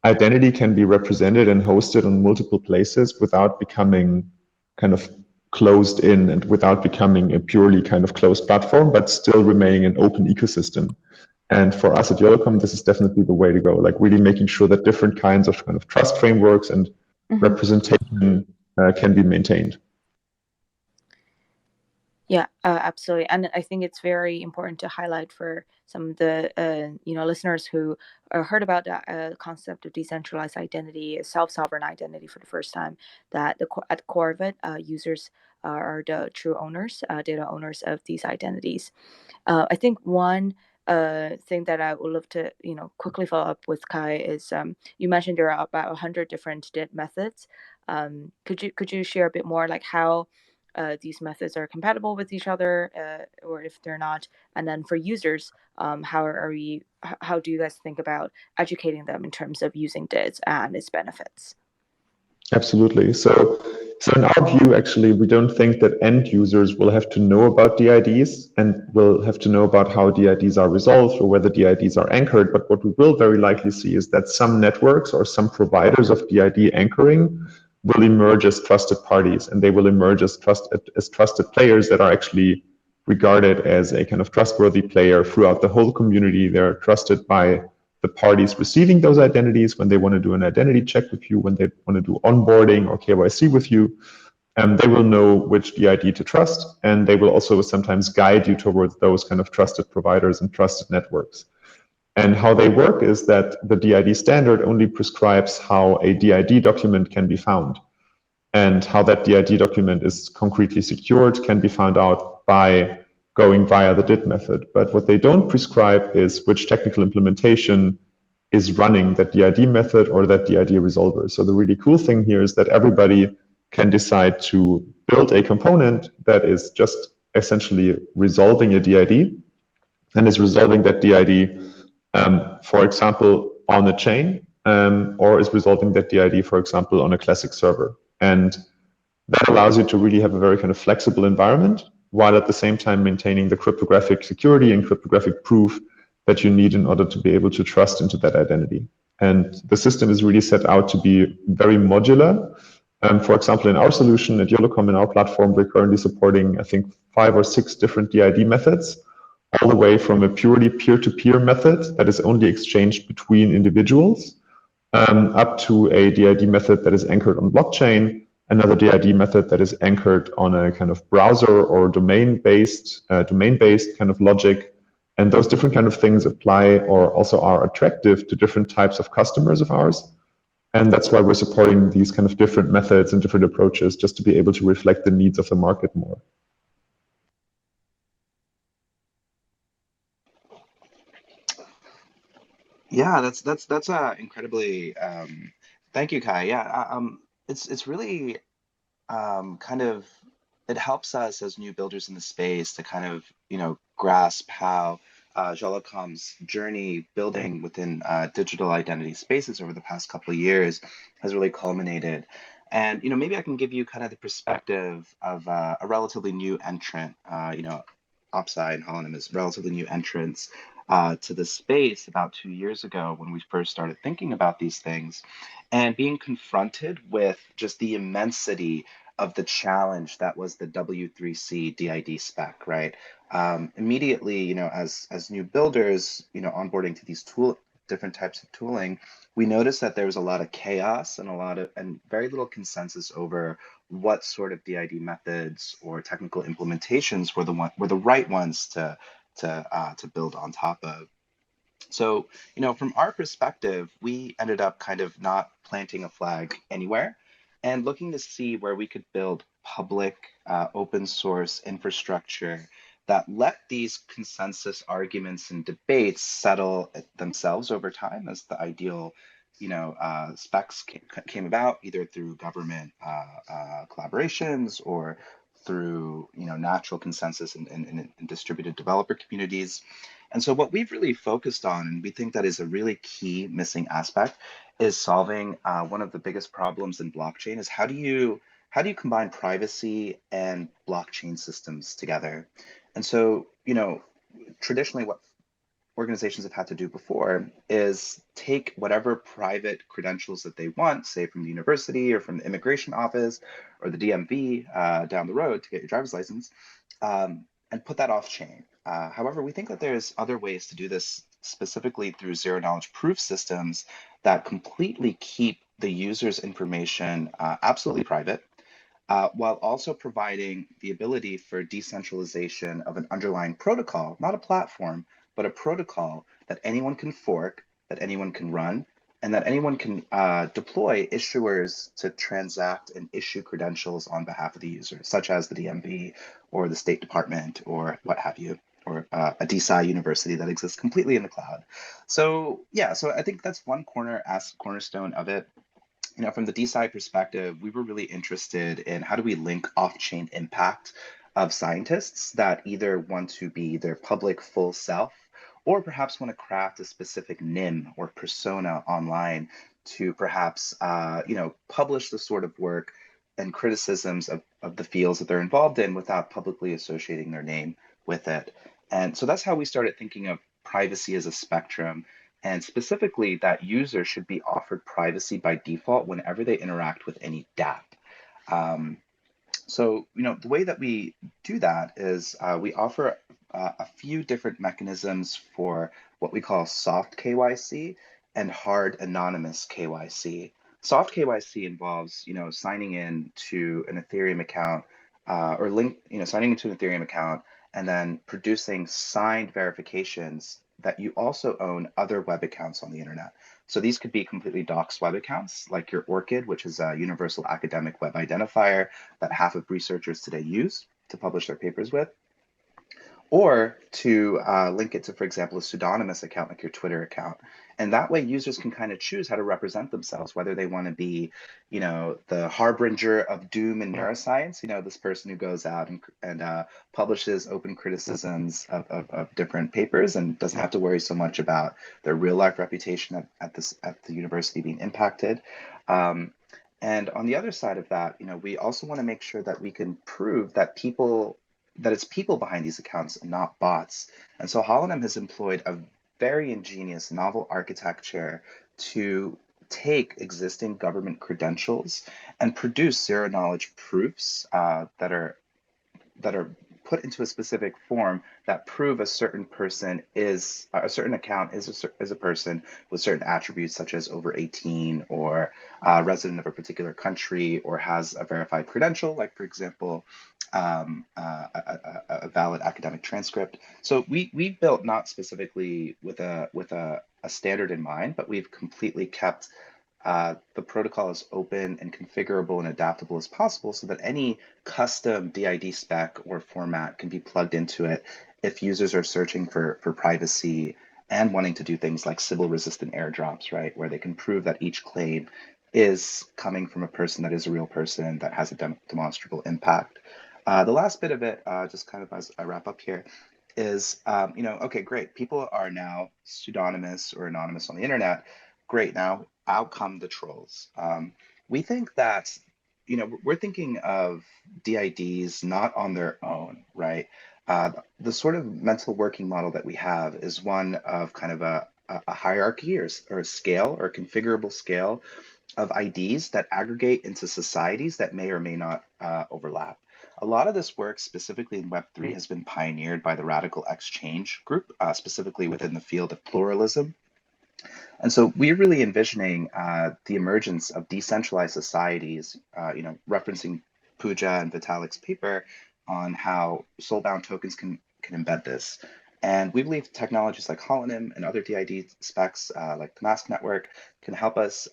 identity can be represented and hosted on multiple places without becoming kind of closed in and without becoming a purely kind of closed platform, but still remaining an open ecosystem. And for us at Jolocom, this is definitely the way to go, like really making sure that different kinds of kind of trust frameworks and representation can be maintained. Yeah, absolutely. And I think it's very important to highlight for some of the listeners who heard about the concept of decentralized identity, self-sovereign identity for the first time, that at the core of it, users are the true owners, data owners of these identities. I think one thing that I would love to quickly follow up with, Kai, is you mentioned there are about 100 different DID methods. Could you share a bit more like how these methods are compatible with each other, or if they're not? And then for users, how do you guys think about educating them in terms of using DIDs and its benefits? Absolutely. So in our view, actually, we don't think that end users will have to know about DIDs and will have to know about how DIDs are resolved or whether DIDs are anchored. But what we will very likely see is that some networks or some providers of DID anchoring will emerge as trusted parties, and they will emerge as trusted players that are actually regarded as a kind of trustworthy player throughout the whole community. They're trusted by the parties receiving those identities when they want to do an identity check with you, when they want to do onboarding or KYC with you. They will know which DID to trust, and they will also sometimes guide you towards those kind of trusted providers and trusted networks. And how they work is that the DID standard only prescribes how a DID document can be found. And how that DID document is concretely secured can be found out by going via the DID method. But what they don't prescribe is which technical implementation is running that DID method or that DID resolver. So the really cool thing here is that everybody can decide to build a component that is just essentially resolving a DID and is resolving that DID, for example, on a chain, or is resolving that DID, for example, on a classic server. And that allows you to really have a very kind of flexible environment, while at the same time maintaining the cryptographic security and cryptographic proof that you need in order to be able to trust into that identity. And the system is really set out to be very modular. For example, in our solution at Jolocom, in our platform, we're currently supporting, I think, 5 or 6 different DID methods, all the way from a purely peer-to-peer method that is only exchanged between individuals, up to a DID method that is anchored on blockchain, another DID method that is anchored on a kind of browser or domain-based kind of logic. And those different kind of things apply or also are attractive to different types of customers of ours. And that's why we're supporting these kind of different methods and different approaches, just to be able to reflect the needs of the market more. Yeah, that's incredibly. Thank you, Kai. Yeah, it's really kind of, it helps us as new builders in the space to kind of grasp how Jolocom's journey building within digital identity spaces over the past couple of years has really culminated. And maybe I can give you kind of the perspective of a relatively new entrant. OpSci and Holonym is relatively new entrants to the space about 2 years ago when we first started thinking about these things, and being confronted with just the immensity of the challenge that was the W3C DID spec, right? Immediately, as new builders, onboarding to these different types of tooling, we noticed that there was a lot of chaos and very little consensus over what sort of DID methods or technical implementations were the right ones to build on top of. So, from our perspective, we ended up kind of not planting a flag anywhere and looking to see where we could build public open source infrastructure that let these consensus arguments and debates settle themselves over time as the ideal specs came about, either through government collaborations or through natural consensus in distributed developer communities. And so what we've really focused on, and we think that is a really key missing aspect, is solving one of the biggest problems in blockchain is how do you combine privacy and blockchain systems together? And so, traditionally what organizations have had to do before is take whatever private credentials that they want, say from the university or from the immigration office or the DMV down the road to get your driver's license, and put that off chain. However, we think that there's other ways to do this, specifically through zero knowledge proof systems that completely keep the user's information absolutely private, while also providing the ability for decentralization of an underlying protocol, not a platform, but a protocol that anyone can fork, that anyone can run, and that anyone can deploy issuers to transact and issue credentials on behalf of the user, such as the DMV or the State Department or what have you, or a DeSci university that exists completely in the cloud. So yeah, so I think that's one cornerstone of it. From the DeSci perspective, we were really interested in how do we link off-chain impact of scientists that either want to be their public full self or perhaps want to craft a specific NIM or persona online to perhaps, publish the sort of work and criticisms of the fields that they're involved in without publicly associating their name with it. And so that's how we started thinking of privacy as a spectrum, and specifically that users should be offered privacy by default whenever they interact with any DApp. So, the way that we do that is we offer a few different mechanisms for what we call soft KYC and hard anonymous KYC. Soft KYC involves, signing in to an Ethereum account signing into an Ethereum account and then producing signed verifications that you also own other web accounts on the internet. So these could be completely doxed web accounts, like your ORCID, which is a universal academic web identifier that half of researchers today use to publish their papers with. or to link it to, for example, a pseudonymous account like your Twitter account. And that way users can kind of choose how to represent themselves, whether they want to be, the harbinger of doom in neuroscience, this person who goes out and publishes open criticisms of different papers and doesn't have to worry so much about their real life reputation at the university being impacted. And on the other side of that, we also want to make sure that we can prove that it's people behind these accounts and not bots. And so Holonym has employed a very ingenious novel architecture to take existing government credentials and produce zero knowledge proofs that are put into a specific form that prove a certain person is a certain account is a person with certain attributes such as over 18 or resident of a particular country or has a verified credential, like for example a valid academic transcript. So we built not specifically with a standard in mind, but we've completely kept the protocol as open and configurable and adaptable as possible so that any custom DID spec or format can be plugged into it if users are searching for privacy and wanting to do things like Sybil resistant airdrops, right? Where they can prove that each claim is coming from a person that is a real person that has a demonstrable impact. The last bit of it, just kind of as I wrap up here, is, okay, great. People are now pseudonymous or anonymous on the internet. Great. Now, out come the trolls. We think that, we're thinking of DIDs not on their own, right? The sort of mental working model that we have is one of kind of a hierarchy or a scale or a configurable scale of IDs that aggregate into societies that may or may not overlap. A lot of this work, specifically in Web3, has been pioneered by the Radical Exchange group, specifically within the field of pluralism. And so we're really envisioning the emergence of decentralized societies, referencing Pooja and Vitalik's paper on how soulbound tokens can embed this. And we believe technologies like Holonym and other DID specs like the Mask Network can help us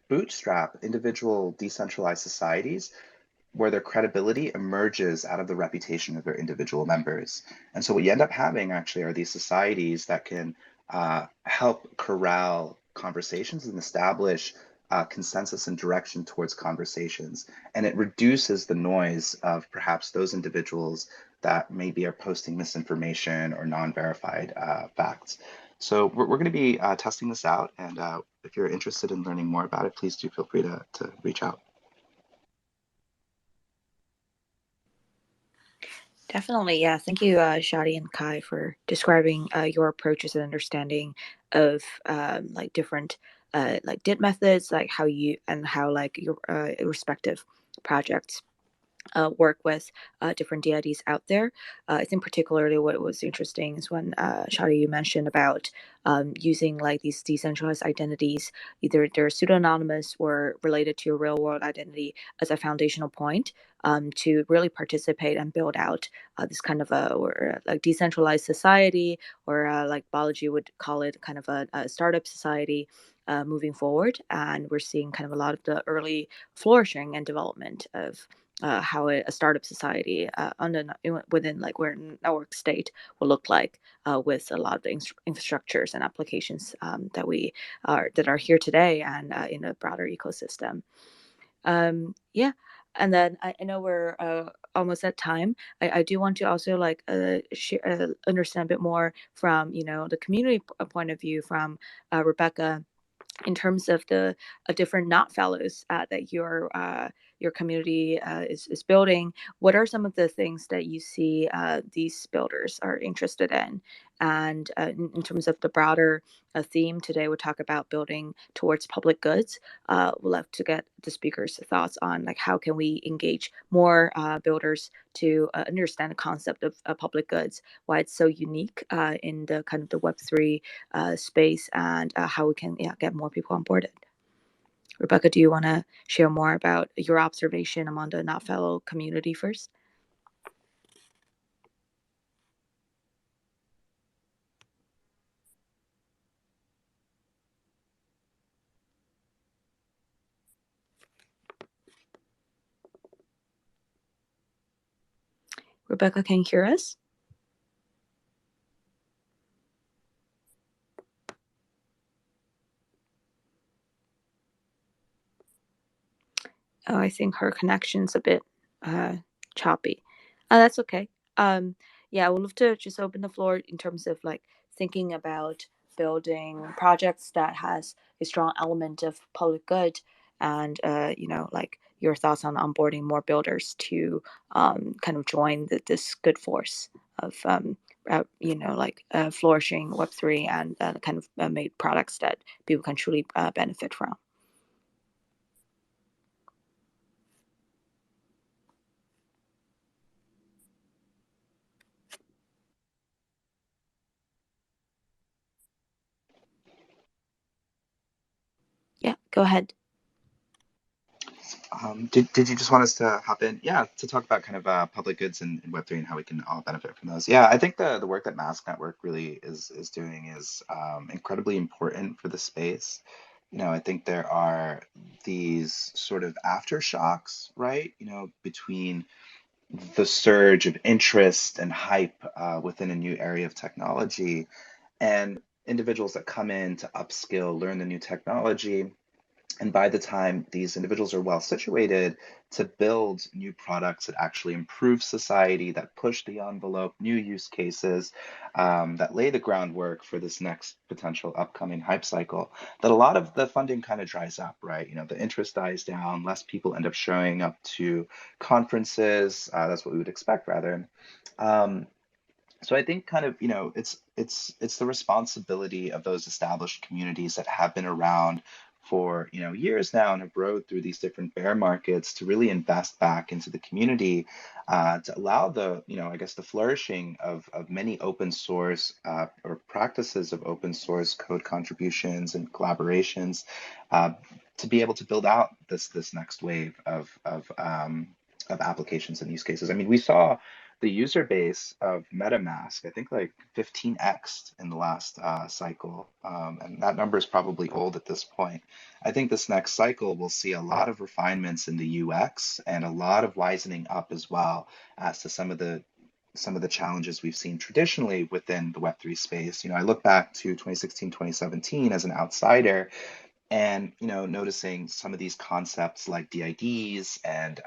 bootstrap individual decentralized societies where their credibility emerges out of the reputation of their individual members. And so what you end up having actually are these societies that can help corral conversations and establish consensus and direction towards conversations. And it reduces the noise of perhaps those individuals that maybe are posting misinformation or non-verified facts. So we're going to be testing this out. And if you're interested in learning more about it, please do feel free to reach out. Definitely, yeah. Thank you, Shadi and Kai, for describing your approaches and understanding of like different like DIT methods, like how like your respective projects work with different DIDs out there. I think particularly what was interesting is when Shadi, you mentioned about using like these decentralized identities, either they're pseudonymous or related to your real world identity as a foundational point to really participate and build out this kind of or like decentralized society, or like biology would call it kind of a startup society moving forward. And we're seeing kind of a lot of the early flourishing and development of how a startup society within like where network state will look like with a lot of the infrastructures and applications that are here today and in a broader ecosystem. Yeah, and then I know we're almost at time. I do want to also like understand a bit more from the community point of view from Rebecca, in terms of the different not fellows that your community is building. What are some of the things that you see these builders are interested in? And in terms of the broader theme today, we'll talk about building towards public goods. We'd love to get the speakers' thoughts on like how can we engage more builders to understand the concept of public goods, why it's so unique in the kind of the Web3 space, and how we can get more people onboarded. Rebecca, do you want to share more about your observation among the not fellow community first? Rebecca, can you hear us? Oh, I think her connection's a bit choppy. That's okay. Yeah, I would love to just open the floor in terms of like thinking about building projects that has a strong element of public good, and like your thoughts on onboarding more builders to kind of join this good force of flourishing Web3 and kind of made products that people can truly benefit from. Yeah, go ahead. Did you just want us to hop in? Yeah, to talk about kind of public goods in Web3 and how we can all benefit from those. Yeah, I think the work that Mask Network really is doing is incredibly important for the space. I think there are these sort of aftershocks, right? Between the surge of interest and hype within a new area of technology and individuals that come in to upskill, learn the new technology, and by the time these individuals are well situated to build new products that actually improve society, that push the envelope, new use cases, that lay the groundwork for this next potential upcoming hype cycle, that a lot of the funding kind of dries up, right? The interest dies down, less people end up showing up to conferences. That's what we would expect, rather. So I think kind of, it's the responsibility of those established communities that have been around for, years now and have rode through these different bear markets to really invest back into the community, to allow the, I guess the flourishing of many open source or practices of open source code contributions and collaborations, to be able to build out this next wave of applications and use cases. I mean, we saw the user base of MetaMask, I think like 15x in the last cycle. And that number is probably old at this point. I think this next cycle will see a lot of refinements in the UX and a lot of wisening up as well as to some of the challenges we've seen traditionally within the Web3 space. I look back to 2016, 2017 as an outsider, and noticing some of these concepts like DIDs and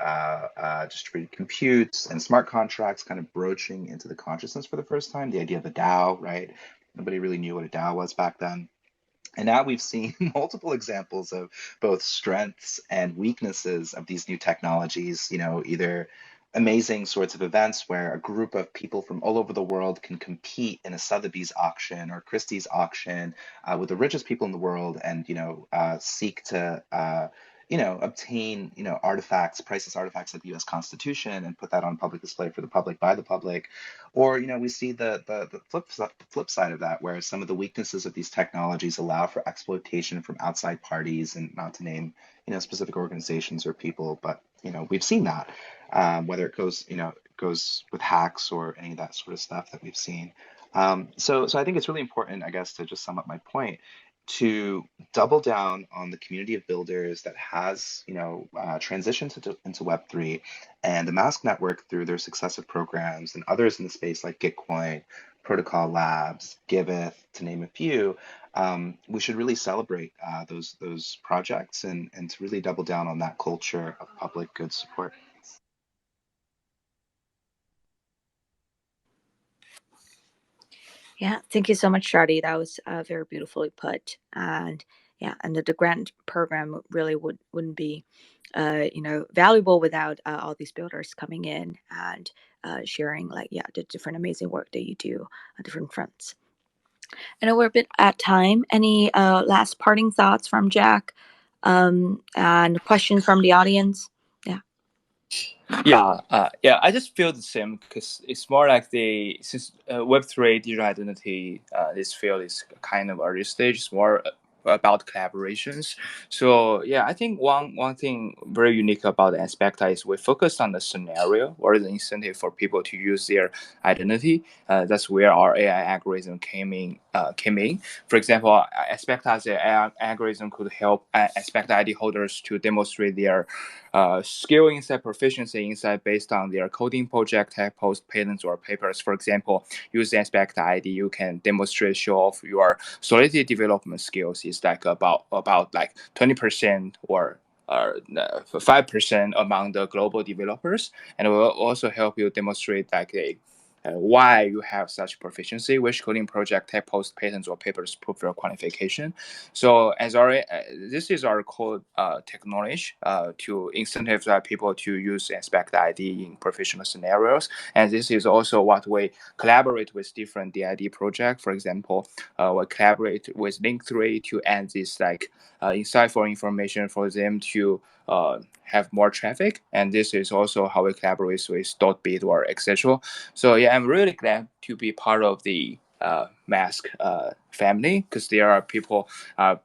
distributed computes and smart contracts kind of broaching into the consciousness for the first time. The idea of a DAO, right? Nobody really knew what a DAO was back then. And now we've seen multiple examples of both strengths and weaknesses of these new technologies, either amazing sorts of events where a group of people from all over the world can compete in a Sotheby's auction or Christie's auction with the richest people in the world and, seek to, obtain, artifacts, priceless artifacts of the US Constitution and put that on public display for the public by the public. Or, we see the flip side of that, where some of the weaknesses of these technologies allow for exploitation from outside parties, and not to name, specific organizations or people, but, we've seen that, whether it goes with hacks or any of that sort of stuff that we've seen. So I think it's really important, I guess, to just sum up my point, to double down on the community of builders that has, transitioned into Web3, and the Mask Network through their successive programs and others in the space like Gitcoin, Protocol Labs, Giveth, to name a few. We should really celebrate those projects and to really double down on that culture of public good support. Yeah, thank you so much, Shady. That was very beautifully put. And yeah, and the grant program really wouldn't be, valuable without all these builders coming in and sharing, the different amazing work that you do on different fronts. I know we're a bit at time. Any last parting thoughts from Jack, and questions from the audience? Yeah, I just feel the same because it's more like since Web3 digital identity, this field is kind of early stage. It's more about collaborations. So yeah, I think one thing very unique about Aspecta is we focus on the scenario or the incentive for people to use their identity. That's where our AI algorithm came in. For example, Aspecta's AI algorithm could help Aspecta ID holders to demonstrate their skill inside, proficiency inside based on their coding project, tech post, patents, or papers. For example, using Aspecta ID, you can demonstrate, show off your Solidity development skills is like about like 20% or 5% among the global developers, and it will also help you demonstrate like why you have such proficiency, which coding project, tech post, patents, or papers prove your qualification. So as already, this is our core technology to incentivize people to use Aspecta ID in professional scenarios, and this is also what we collaborate with different DID projects. For example, we collaborate with Link3 to add this like insightful information for them to have more traffic, and this is also how we collaborate with .bit or etc. So yeah, I'm really glad to be part of the Mask family, because there are people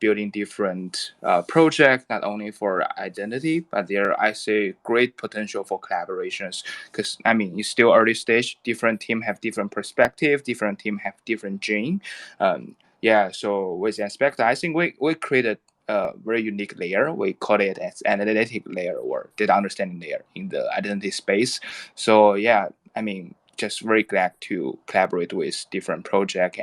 building different projects, not only for identity, but there I see great potential for collaborations. Because I mean, it's still early stage. Different team have different perspective. Different team have different gene. Yeah. So with Aspecta, I think we created a very unique layer. We call it as analytic layer or data understanding layer in the identity space. So yeah, I mean, just very glad to collaborate with different project,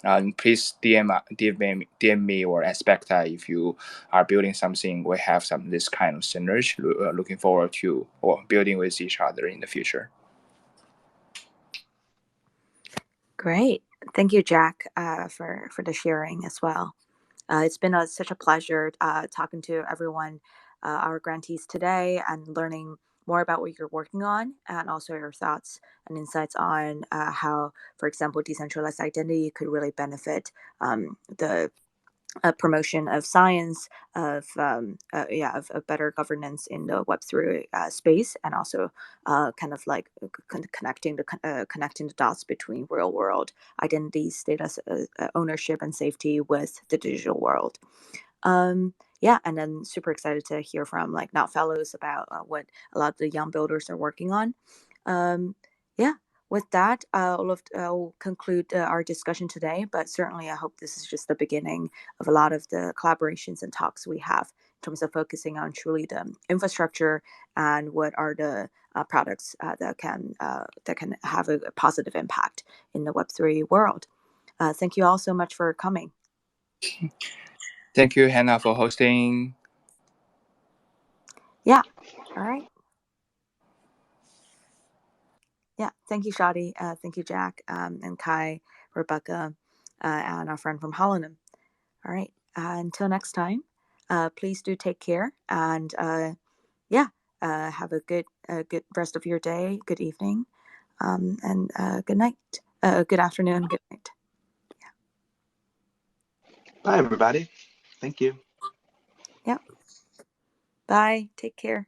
and please DM me or Aspecta if you are building something. We have some this kind of synergy. Looking forward to or building with each other in the future. Great. Thank you, Jack, for the sharing as well. It's been such a pleasure talking to everyone, our grantees today, and learning more about what you're working on, and also your thoughts and insights on how, for example, decentralized identity could really benefit the promotion of science, of better governance in the Web3 space, and also kind of like connecting the dots between real world identities, data ownership, and safety with the digital world. Yeah, and then super excited to hear from like notfellows about what a lot of the young builders are working on. Yeah, with that, I'll conclude our discussion today, but certainly I hope this is just the beginning of a lot of the collaborations and talks we have in terms of focusing on truly the infrastructure and what are the products that can have a positive impact in the Web3 world. Thank you all so much for coming. Thank you, Hannah, for hosting. Yeah. All right. Yeah. Thank you, Shady. Thank you, Jack, and Kai, Rebecca, and our friend from Holonym. All right. Until next time, please do take care, and have a good rest of your day, good evening, and good night, good afternoon, good night. Bye, everybody. Thank you. Yep. Bye. Take care.